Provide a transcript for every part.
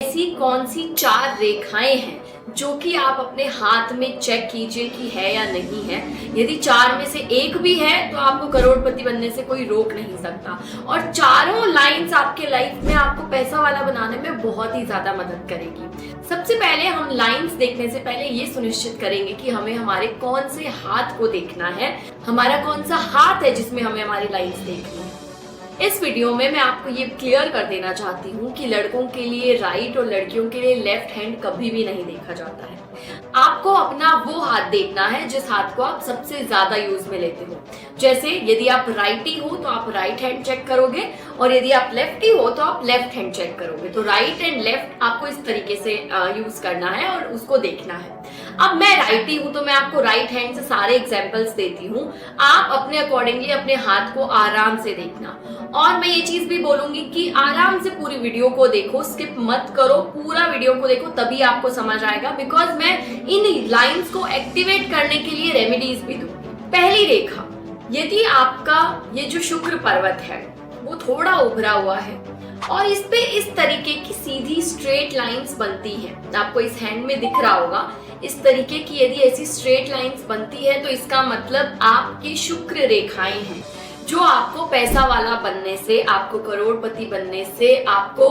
ऐसी कौन सी 4 रेखाएं हैं जो कि आप अपने हाथ में चेक कीजिए कि है या नहीं है। यदि 4 में से एक भी है तो आपको करोड़पति बनने से कोई रोक नहीं सकता। और चारों लाइंस आपके लाइफ में आपको पैसा वाला बनाने में बहुत ही ज्यादा मदद करेगी। सबसे पहले हम लाइंस देखने से पहले ये सुनिश्चित करेंगे कि हमें हमारे कौन से हाथ को देखना है, हमारा कौन सा हाथ है जिसमें हमें हमारी लाइंस देखनी है। इस वीडियो में मैं आपको ये क्लियर कर देना चाहती हूँ कि लड़कों के लिए राइट और लड़कियों के लिए लेफ्ट हैंड कभी भी नहीं देखा जाता है। आपको अपना वो हाथ देखना है जिस हाथ को आप सबसे ज्यादा यूज में लेते हो। जैसे यदि आप राइटी हो तो आप राइट हैंड चेक करोगे और यदि आप लेफ्टी हो तो आप लेफ्ट हैंड चेक करोगे। तो राइट एंड लेफ्ट आपको इस तरीके से यूज करना है और उसको देखना है। अब मैं राइटी हूं तो मैं आपको राइट हैंड से सारे एग्जांपल्स देती हूँ। आप अपने अकॉर्डिंगली अपने हाथ को आराम से देखना। और मैं ये चीज भी बोलूंगी कि आराम से पूरी वीडियो को देखो, स्किप मत करो, पूरा वीडियो को देखो तभी आपको समझ आएगा। बिकॉज मैं इन लाइंस को एक्टिवेट करने के लिए रेमेडीज भी दूंगी। पहली रेखा, यदि आपका ये जो शुक्र पर्वत है वो थोड़ा उभरा हुआ है और इस पे इस तरीके की सीधी स्ट्रेट लाइंस बनती हैं, आपको इस हैंड में दिख रहा होगा इस तरीके की यदि ऐसी स्ट्रेट लाइंस बनती है तो इसका मतलब आपकी शुक्र रेखाएं हैं जो आपको पैसा वाला बनने से, आपको करोड़पति बनने से, आपको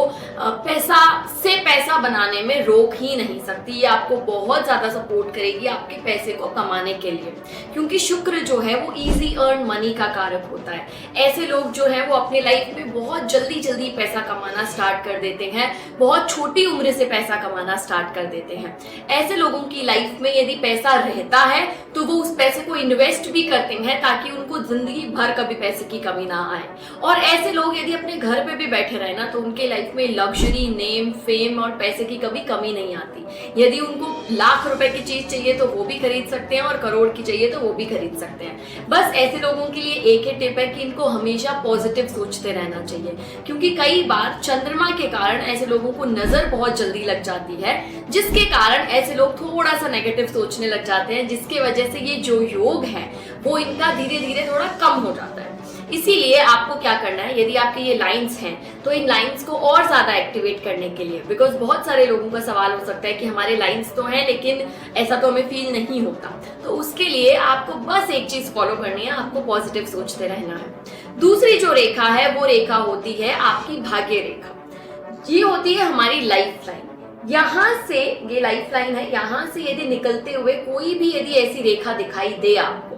पैसा बनाने में रोक ही नहीं सकती। ये आपको बहुत ज्यादा सपोर्ट करेगी आपके पैसे को कमाने के लिए, क्योंकि शुक्र जो है वो इजी अर्न मनी का कारक होता है। ऐसे लोग जो है वो अपनी लाइफ में बहुत जल्दी जल्दी पैसा कमाना स्टार्ट कर देते हैं, बहुत छोटी उम्र से पैसा कमाना स्टार्ट कर देते हैं। ऐसे लोगों की लाइफ में यदि पैसा रहता है तो वो उस पैसे को इन्वेस्ट भी करते हैं ताकि उनको जिंदगी भर कभी पैसे की कमी ना आए। और ऐसे लोग यदि अपने घर पे भी बैठे रहे ना तो उनके लाइफ में लग्जरी, नेम, फेम और पैसे की कभी कमी नहीं आती। यदि उनको लाख रुपए की चीज चाहिए तो वो भी खरीद सकते हैं और करोड़ की चाहिए तो वो भी खरीद सकते हैं। बस ऐसे लोगों के लिए एक ही टिप है कि इनको हमेशा पॉजिटिव सोचते रहना चाहिए, क्योंकि कई बार चंद्रमा के कारण ऐसे लोगों को नजर बहुत जल्दी लग जाती है, जिसके कारण ऐसे लोग थोड़ा सा नेगेटिव सोचने लग जाते हैं, जिसके वजह से ये जो योग है वो इनका धीरे धीरे थोड़ा कम हो जाता है। इसीलिए आपको क्या करना है, यदि आपके ये लाइंस हैं तो इन लाइंस को और ज्यादा एक्टिवेट करने के लिए, बिकॉज बहुत सारे लोगों का सवाल हो सकता है कि हमारे लाइंस तो हैं लेकिन ऐसा तो हमें फील नहीं होता, तो उसके लिए आपको बस एक चीज फॉलो करनी है, आपको पॉजिटिव सोचते रहना है। दूसरी जो रेखा है वो रेखा होती है आपकी भाग्य रेखा। ये होती है हमारी लाइफ लाइन। यहाँ से, ये लाइफ लाइन है, यहाँ से यदि निकलते हुए कोई भी यदि ऐसी रेखा दिखाई दे आपको,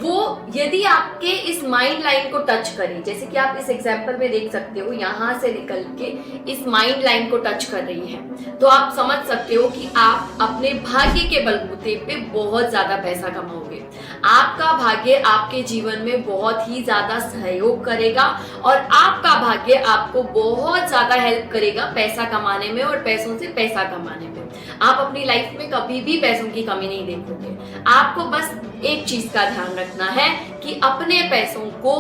वो यदि आपके इस माइंड लाइन को टच करे, जैसे कि आप इस एग्जांपल में देख सकते हो यहाँ से निकल के इस माइंड लाइन को टच कर रही है, तो आप समझ सकते हो कि आप अपने भाग्य के बलबूते पे बहुत ज्यादा पैसा कमाओगे। आपका भाग्य आपके जीवन में बहुत ही ज्यादा सहयोग करेगा और आपका भाग्य आपको बहुत ज्यादा हेल्प करेगा पैसा कमाने में और पैसों से पैसा कमाने में। आप अपनी लाइफ में कभी भी पैसों की कमी नहीं देखोगे। आपको बस एक चीज का ध्यान रखना है कि अपने पैसों को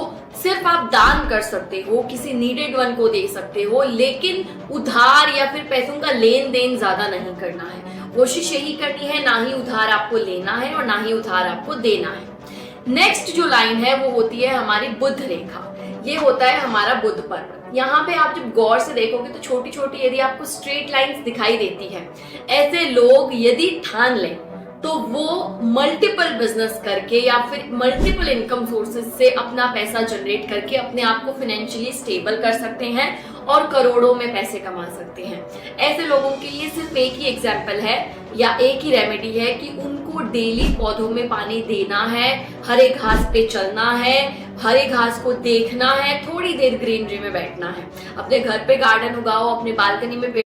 सिर्फ आप दान कर सकते हो, किसी नीडेड वन को दे सकते हो, लेकिन उधार या फिर पैसों का लेन देन ज्यादा नहीं करना है। कोशिश यही करनी है, ना ही उधार आपको लेना है और ना ही उधार आपको देना है। नेक्स्ट जो लाइन है वो होती है हमारी बुध रेखा। ये होता है हमारा बुध पर्वत। यहाँ पे आप जब गौर से देखोगे तो छोटी छोटी यदि आपको स्ट्रेट लाइंस दिखाई देती है, ऐसे लोग यदि ठान लें तो वो मल्टीपल बिजनेस करके या फिर मल्टीपल इनकम सोर्सेज से अपना पैसा जनरेट करके अपने आप को फाइनेंशियली स्टेबल कर सकते हैं और करोड़ों में पैसे कमा सकते हैं। ऐसे लोगों के लिए सिर्फ एक ही एग्जाम्पल है या एक ही रेमेडी है कि उनको डेली पौधों में पानी देना है, हरे घास पे चलना है, हरे घास को देखना है, थोड़ी देर ग्रीनरी में बैठना है। अपने घर पे गार्डन उगाओ, अपने बालकनी में पेड़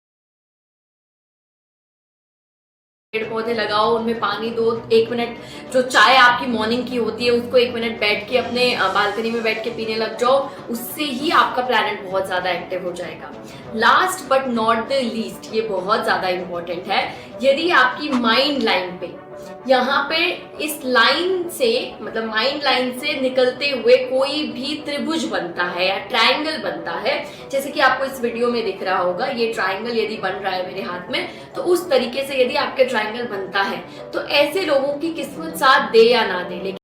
पौधे लगाओ, उनमें पानी दो, 1 मिनट जो चाय आपकी मॉर्निंग की होती है उसको 1 मिनट बैठ के अपने बालकनी में बैठ के पीने लग जाओ, उससे ही आपका प्लैनेट बहुत ज्यादा एक्टिव हो जाएगा। Last but not the least, ये बहुत ज्यादा इंपॉर्टेंट है, यदि आपकी माइंड लाइन पे, यहाँ पे इस लाइन से मतलब माइंड लाइन से निकलते हुए कोई भी त्रिभुज बनता है या ट्रायंगल बनता है, जैसे कि आपको इस वीडियो में दिख रहा होगा, ये ट्रायंगल यदि बन रहा है मेरे हाथ में, तो उस तरीके से यदि आपके ट्रायंगल बनता है तो ऐसे लोगों की किस्मत साथ दे या ना दे, लेकिन